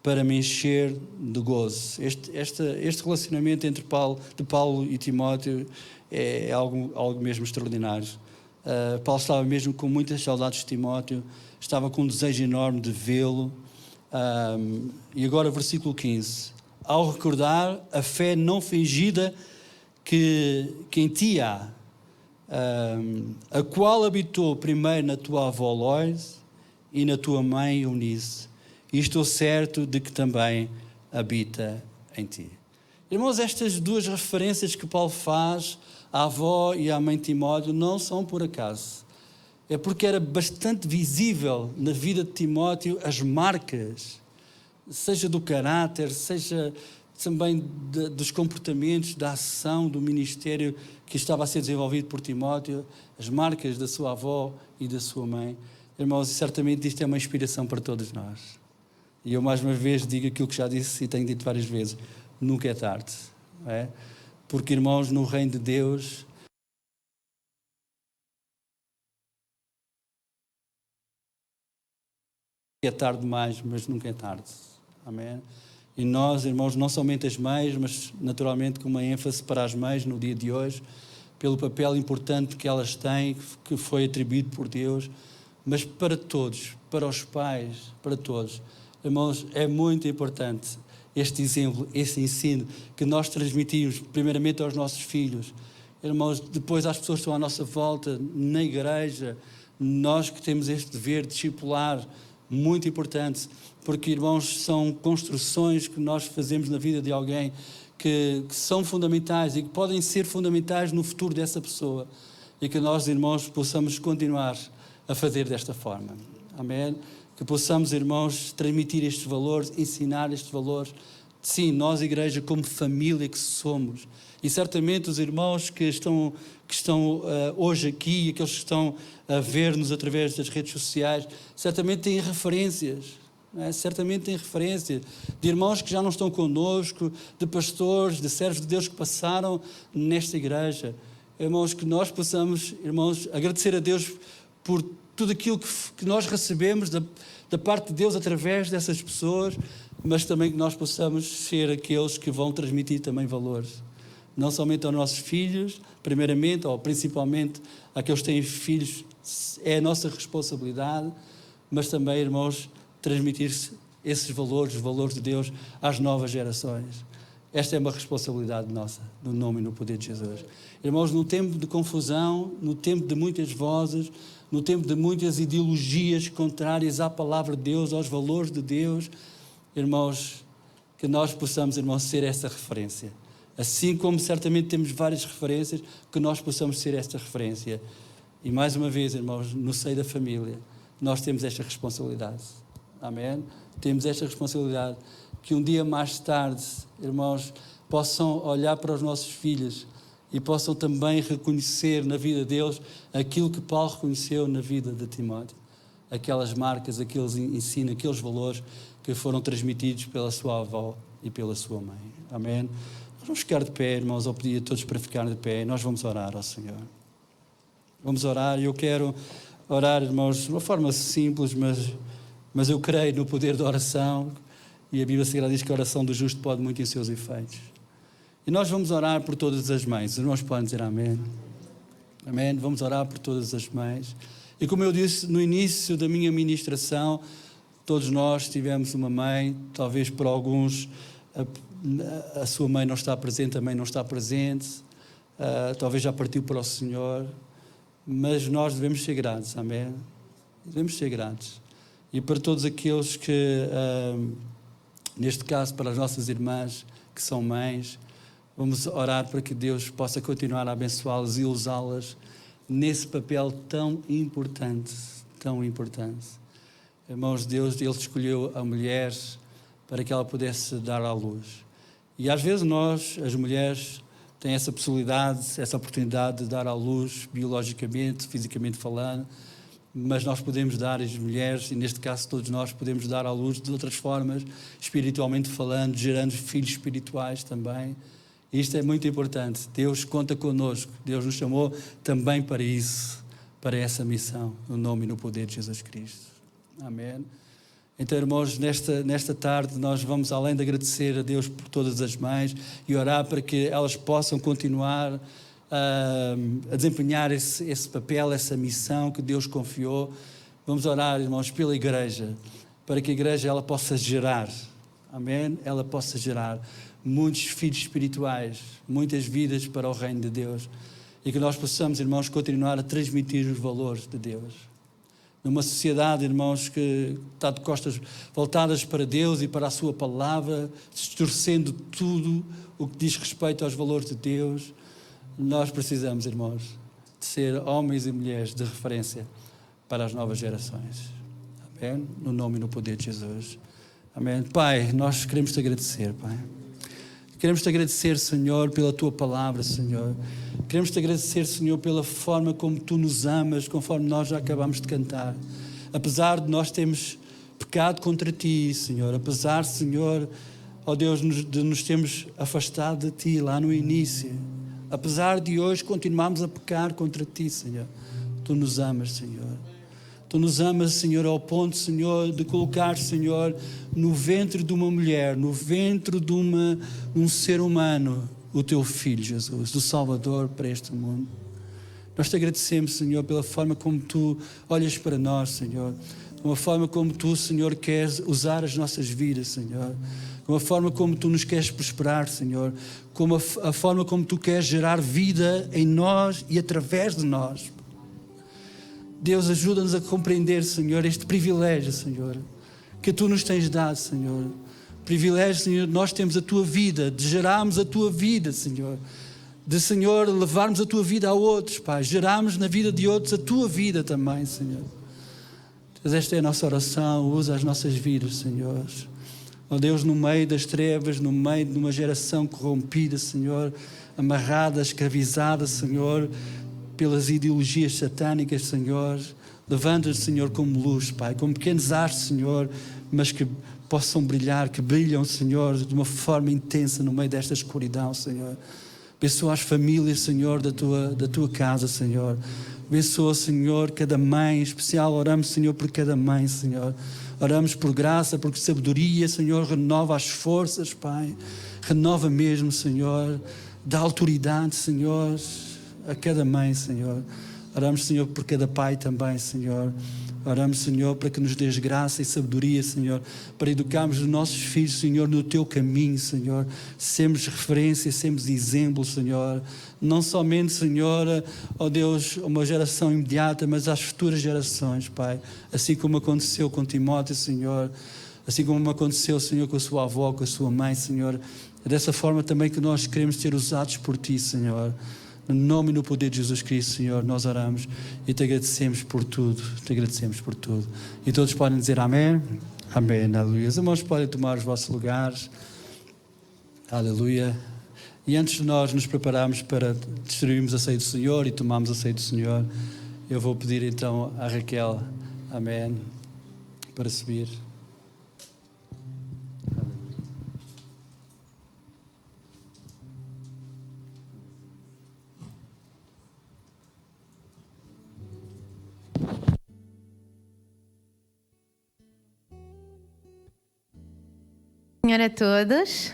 para me encher de gozo. Este relacionamento entre Paulo e Timóteo é algo mesmo extraordinário. Paulo estava mesmo com muitas saudades de Timóteo, estava com um desejo enorme de vê-lo. E agora o versículo 15. Ao recordar a fé não fingida que em ti há, a qual habitou primeiro na tua avó Lois e na tua mãe Eunice, e estou certo de que também habita em ti. Irmãos, estas duas referências que Paulo faz à avó e à mãe de Timóteo não são por acaso. É porque era bastante visível na vida de Timóteo as marcas, seja do caráter, seja também dos comportamentos, da ação, do ministério que estava a ser desenvolvido por Timóteo, as marcas da sua avó e da sua mãe. Irmãos, e certamente isto é uma inspiração para todos nós. E eu mais uma vez digo aquilo que já disse e tenho dito várias vezes, nunca é tarde, não é? Porque, irmãos, no reino de Deus, é tarde demais, mas nunca é tarde. Amém? E nós, irmãos, não somente as mães, mas naturalmente com uma ênfase para as mães no dia de hoje, pelo papel importante que elas têm, que foi atribuído por Deus, mas para todos, para os pais, para todos. Irmãos, é muito importante este exemplo, esse ensino que nós transmitimos primeiramente aos nossos filhos. Irmãos, depois às pessoas que estão à nossa volta, na igreja, nós que temos este dever discipular, muito importante, porque, irmãos, são construções que nós fazemos na vida de alguém que são fundamentais e que podem ser fundamentais no futuro dessa pessoa e que nós, irmãos, possamos continuar a fazer desta forma. Amém? Que possamos, irmãos, transmitir estes valores, ensinar estes valores. Sim, nós, igreja, como família que somos, e certamente os irmãos que estão hoje aqui, aqueles que estão a ver-nos através das redes sociais, certamente têm referências, não é? Certamente têm referências de irmãos que já não estão connosco, de pastores, de servos de Deus que passaram nesta igreja. Irmãos, que nós possamos, irmãos, agradecer a Deus por tudo aquilo que nós recebemos da parte de Deus através dessas pessoas, mas também que nós possamos ser aqueles que vão transmitir também valores. Não somente aos nossos filhos, primeiramente, ou principalmente àqueles que têm filhos, é a nossa responsabilidade, mas também, irmãos, transmitir esses valores, os valores de Deus, às novas gerações. Esta é uma responsabilidade nossa, no nome e no poder de Jesus. Irmãos, no tempo de confusão, no tempo de muitas vozes, no tempo de muitas ideologias contrárias à palavra de Deus, aos valores de Deus, irmãos, que nós possamos, irmãos, ser essa referência. Assim como certamente temos várias referências, que nós possamos ser esta referência. E mais uma vez, irmãos, no seio da família, nós temos esta responsabilidade. Amém? Temos esta responsabilidade que um dia mais tarde, irmãos, possam olhar para os nossos filhos e possam também reconhecer na vida deles aquilo que Paulo reconheceu na vida de Timóteo. Aquelas marcas, aqueles ensinos, aqueles valores que foram transmitidos pela sua avó e pela sua mãe. Amém? Vamos ficar de pé, irmãos, ou pedir a todos para ficarem de pé e nós vamos orar ao Senhor. Vamos orar e eu quero orar, irmãos, de uma forma simples, mas eu creio no poder da oração e a Bíblia Sagrada diz que a oração do justo pode muito em seus efeitos. E nós vamos orar por todas as mães. Os irmãos podem dizer amém. Amém. Vamos orar por todas as mães. E como eu disse no início da minha ministração, todos nós tivemos uma mãe, talvez por alguns a sua mãe não está presente, a mãe não está presente, talvez já partiu para o Senhor, mas nós devemos ser gratos, amém? Devemos ser gratos. E para todos aqueles que, neste caso, para as nossas irmãs que são mães, vamos orar para que Deus possa continuar a abençoá-las e usá-las nesse papel tão importante, tão importante. Irmãos, Deus, Ele escolheu a mulher para que ela pudesse dar à luz. E às vezes nós, as mulheres, têm essa possibilidade, essa oportunidade de dar à luz biologicamente, fisicamente falando, mas nós podemos dar, as mulheres, e neste caso todos nós podemos dar à luz de outras formas, espiritualmente falando, gerando filhos espirituais também. E isto é muito importante. Deus conta connosco. Deus nos chamou também para isso, para essa missão, no nome e no poder de Jesus Cristo. Amém. Então, irmãos, nesta tarde nós vamos, além de agradecer a Deus por todas as mães e orar para que elas possam continuar a desempenhar esse papel, essa missão que Deus confiou. Vamos orar, irmãos, pela igreja, para que a igreja ela possa gerar, amém? Ela possa gerar muitos filhos espirituais, muitas vidas para o reino de Deus e que nós possamos, irmãos, continuar a transmitir os valores de Deus. Numa sociedade, irmãos, que está de costas voltadas para Deus e para a sua palavra, distorcendo tudo o que diz respeito aos valores de Deus, nós precisamos, irmãos, de ser homens e mulheres de referência para as novas gerações. Amém? No nome e no poder de Jesus. Amém. Pai, nós queremos te agradecer, Pai. Queremos te agradecer, Senhor, pela tua palavra, Senhor. Queremos te agradecer, Senhor, pela forma como tu nos amas, conforme nós já acabamos de cantar. Apesar de nós termos pecado contra ti, Senhor, apesar, Senhor, ó Deus, de nos termos afastado de ti lá no início, apesar de hoje continuarmos a pecar contra ti, Senhor, tu nos amas, Senhor. Tu nos amas, Senhor, ao ponto, Senhor, de colocar, Senhor, no ventre de uma mulher, no ventre de um ser humano, o Teu Filho, Jesus, o Salvador para este mundo. Nós te agradecemos, Senhor, pela forma como Tu olhas para nós, Senhor. Uma forma como Tu, Senhor, queres usar as nossas vidas, Senhor. Uma forma como Tu nos queres prosperar, Senhor. Como a forma como Tu queres gerar vida em nós e através de nós. Deus, ajuda-nos a compreender, Senhor, este privilégio, Senhor, que Tu nos tens dado, Senhor. Privilégio, Senhor, nós temos a Tua vida, de gerarmos a Tua vida, Senhor. De, Senhor, levarmos a Tua vida a outros, Pai. Gerarmos na vida de outros a Tua vida também, Senhor. Deus, esta é a nossa oração. Usa as nossas vidas, Senhor. Ó Deus, no meio das trevas, no meio de uma geração corrompida, Senhor, amarrada, escravizada, Senhor, pelas ideologias satânicas, Senhor. Levanta-nos, Senhor, como luz, Pai, como pequenos ares, Senhor, mas que possam brilhar, que brilham, Senhor, de uma forma intensa no meio desta escuridão, Senhor. Abençoa as famílias, Senhor, da tua casa, Senhor. Abençoa, Senhor, cada mãe, em especial oramos, Senhor, por cada mãe, Senhor. Oramos por graça, por sabedoria, Senhor, renova as forças, Pai. Renova mesmo, Senhor, dá autoridade, Senhor, a cada mãe, Senhor. Oramos, Senhor, por cada pai também, Senhor. Oramos, Senhor, para que nos dês graça e sabedoria, Senhor, para educarmos os nossos filhos, Senhor, no Teu caminho, Senhor. Sermos referência, sermos exemplo, Senhor. Não somente, Senhor, ó Deus, uma geração imediata, mas às futuras gerações, Pai. Assim como aconteceu com Timóteo, Senhor. Assim como aconteceu, Senhor, com a sua avó, com a sua mãe, Senhor. É dessa forma também que nós queremos ser usados por Ti, Senhor. No nome e no poder de Jesus Cristo, Senhor, nós oramos e Te agradecemos por tudo. Te agradecemos por tudo. E todos podem dizer amém? Amém, aleluia. Os irmãos podem tomar os vossos lugares. Aleluia. E antes de nós nos prepararmos para distribuirmos a ceia do Senhor e tomarmos a ceia do Senhor, eu vou pedir então à Raquel, amém, para subir. Senhor a todos,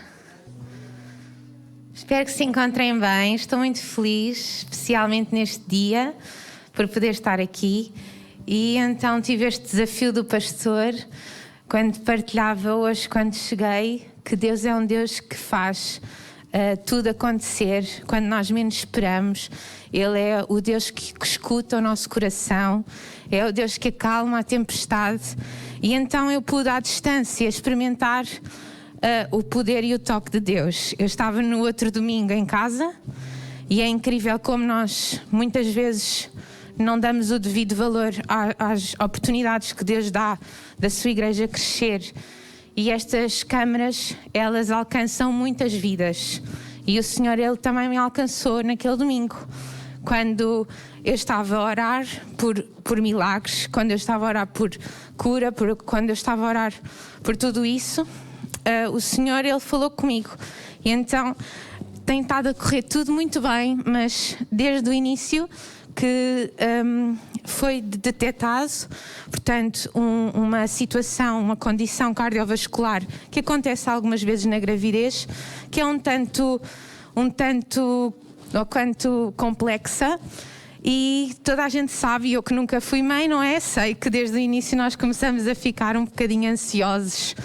espero que se encontrem bem. Estou muito feliz, especialmente neste dia, por poder estar aqui. E então tive este desafio do pastor, quando partilhava hoje, quando cheguei, que Deus é um Deus que faz tudo acontecer quando nós menos esperamos. Ele é o Deus que escuta o nosso coração, é o Deus que acalma a tempestade. E então eu pude à distância experimentar o poder e o toque de Deus. Eu estava no outro domingo em casa e é incrível como nós muitas vezes não damos o devido valor às oportunidades que Deus dá da sua igreja crescer. E estas câmaras, elas alcançam muitas vidas. E o Senhor, Ele também me alcançou naquele domingo, quando eu estava a orar por milagres, quando eu estava a orar por cura, quando eu estava a orar por tudo isso. O Senhor, Ele falou comigo. E então tem estado a correr tudo muito bem, mas desde o início que foi detectado, portanto, uma situação, uma condição cardiovascular que acontece algumas vezes na gravidez, que é um tanto ou quanto complexa. E toda a gente sabe, e eu que nunca fui mãe, não é? Sei que desde o início nós começamos a ficar um bocadinho ansiosos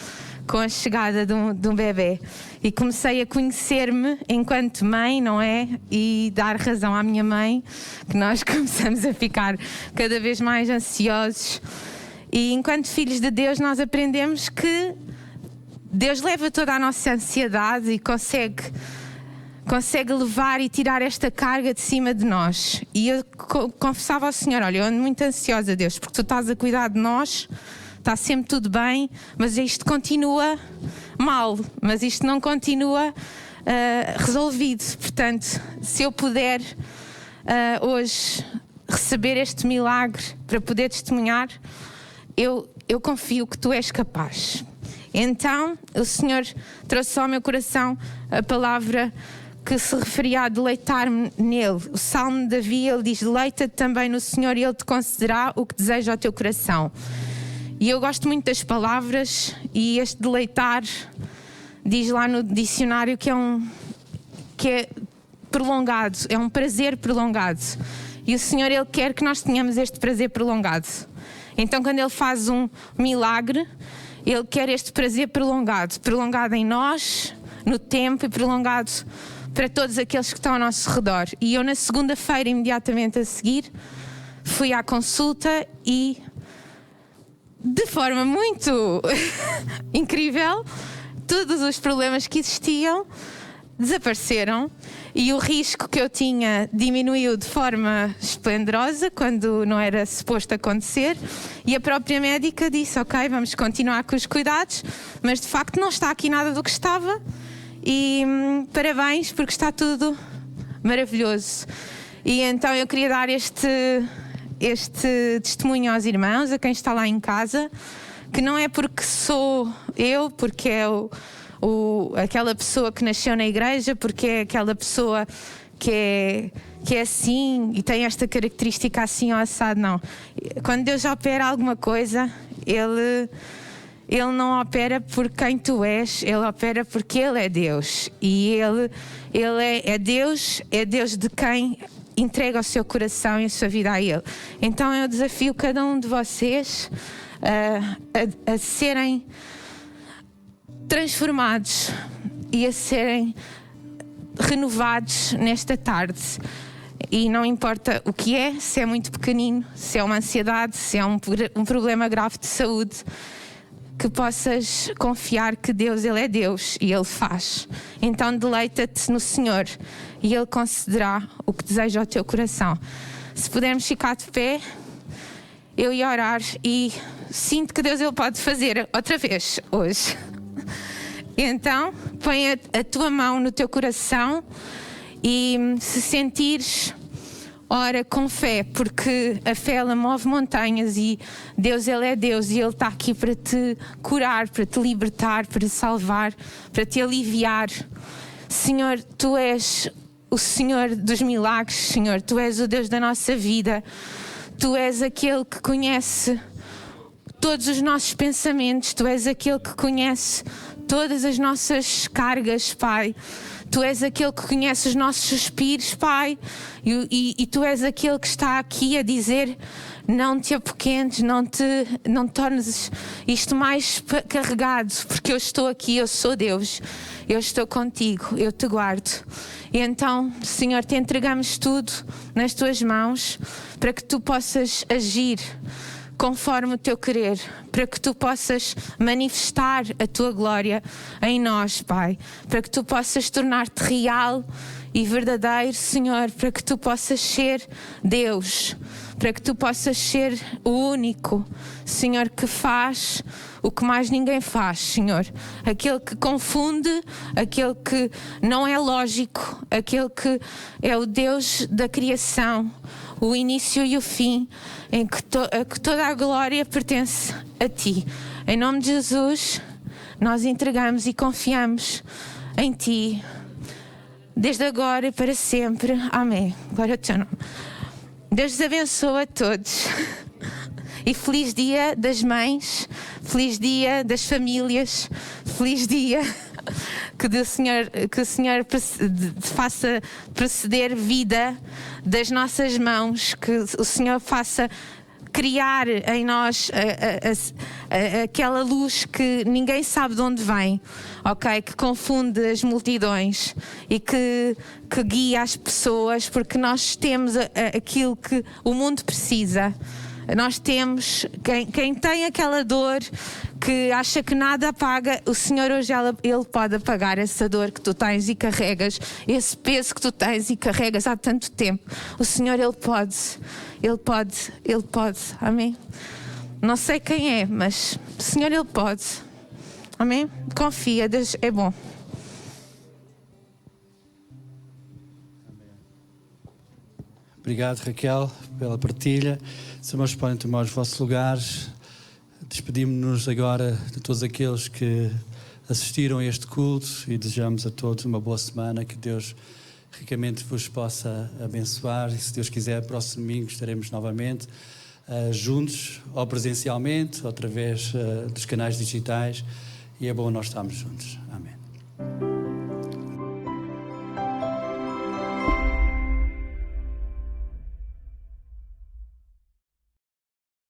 com a chegada de um bebê. E comecei a conhecer-me enquanto mãe, não é? E dar razão à minha mãe, que nós começamos a ficar cada vez mais ansiosos. E enquanto filhos de Deus, nós aprendemos que Deus leva toda a nossa ansiedade e consegue levar e tirar esta carga de cima de nós. E eu confessava ao Senhor: olha, eu ando muito ansiosa, Deus, porque Tu estás a cuidar de nós, está sempre tudo bem, mas isto continua mal, mas isto não continua resolvido. Portanto, se eu puder hoje receber este milagre para poder testemunhar, eu confio que Tu és capaz. Então, o Senhor trouxe ao meu coração a palavra que se referia a deleitar-me nele. O Salmo de Davi, ele diz: deleita-te também no Senhor e Ele te concederá o que deseja ao teu coração. E eu gosto muito das palavras, e este deleitar diz lá no dicionário que que é prolongado, é um prazer prolongado. E o Senhor, Ele quer que nós tenhamos este prazer prolongado. Então, quando Ele faz um milagre, Ele quer este prazer prolongado. Prolongado em nós, no tempo, e prolongado para todos aqueles que estão ao nosso redor. E eu, na segunda-feira, imediatamente a seguir, fui à consulta e, de forma muito incrível, todos os problemas que existiam desapareceram e o risco que eu tinha diminuiu de forma esplendorosa quando não era suposto acontecer, e a própria médica disse: ok, vamos continuar com os cuidados, mas de facto não está aqui nada do que estava, e parabéns, porque está tudo maravilhoso. E então eu queria dar este testemunho aos irmãos, a quem está lá em casa, que não é porque sou eu, porque é aquela pessoa que nasceu na igreja, porque é aquela pessoa que é assim e tem esta característica assim ou assado, não. Quando Deus opera alguma coisa, Ele não opera por quem tu és, Ele opera porque Ele é Deus. E Ele é Deus de quem entrega o seu coração e a sua vida a Ele. Então eu desafio cada um de vocês a serem transformados e a serem renovados nesta tarde. E não importa o que é, se é muito pequenino, se é uma ansiedade, se é um problema grave de saúde, que possas confiar que Deus, Ele é Deus e Ele faz. Então deleita-te no Senhor e Ele concederá o que deseja ao teu coração. Se pudermos ficar de pé, eu ia orar, e sinto que Deus, Ele pode fazer outra vez hoje. Então, põe a tua mão no teu coração e, se sentires, ora com fé, porque a fé, ela move montanhas, e Deus, Ele é Deus e Ele está aqui para te curar, para te libertar, para te salvar, para te aliviar. Senhor, Tu és o Senhor dos milagres, Senhor. Tu és o Deus da nossa vida. Tu és aquele que conhece todos os nossos pensamentos. Tu és aquele que conhece todas as nossas cargas, Pai. Tu és aquele que conhece os nossos suspiros, Pai. E Tu és aquele que está aqui a dizer: não te apoquentes, não te tornes isto mais carregado, porque eu estou aqui, eu sou Deus. Eu estou contigo, eu te guardo. E então, Senhor, te entregamos tudo nas Tuas mãos, para que Tu possas agir conforme o Teu querer, para que Tu possas manifestar a Tua glória em nós, Pai, para que Tu possas tornar-te real e verdadeiro, Senhor, para que Tu possas ser Deus, para que Tu possas ser o único, Senhor, que faz o que mais ninguém faz, Senhor. Aquele que confunde, aquele que não é lógico, aquele que é o Deus da criação, o início e o fim, em que toda a glória pertence a Ti. Em nome de Jesus, nós entregamos e confiamos em Ti, desde agora e para sempre. Amém. Glória ao Teu nome. Deus os abençoe a todos. E feliz dia das mães, feliz dia das famílias, feliz dia que o Senhor faça proceder vida das nossas mãos, que o Senhor faça criar em nós aquela luz que ninguém sabe de onde vem, ok? Que confunde as multidões e que guia as pessoas, porque nós temos aquilo que o mundo precisa. Nós temos, quem tem aquela dor que acha que nada apaga, o Senhor hoje Ele pode apagar essa dor que tu tens e carregas, esse peso que tu tens e carregas há tanto tempo. O Senhor Ele pode, amém? Não sei quem é, mas o Senhor Ele pode, amém? Confia, Deus é bom. Obrigado, Raquel, pela partilha. Se irmãos podem tomar os vossos lugares, despedimos-nos agora de todos aqueles que assistiram a este culto e desejamos a todos uma boa semana, que Deus ricamente vos possa abençoar, e se Deus quiser, próximo domingo estaremos novamente juntos, ou presencialmente, ou através dos canais digitais, e é bom nós estarmos juntos. Amém.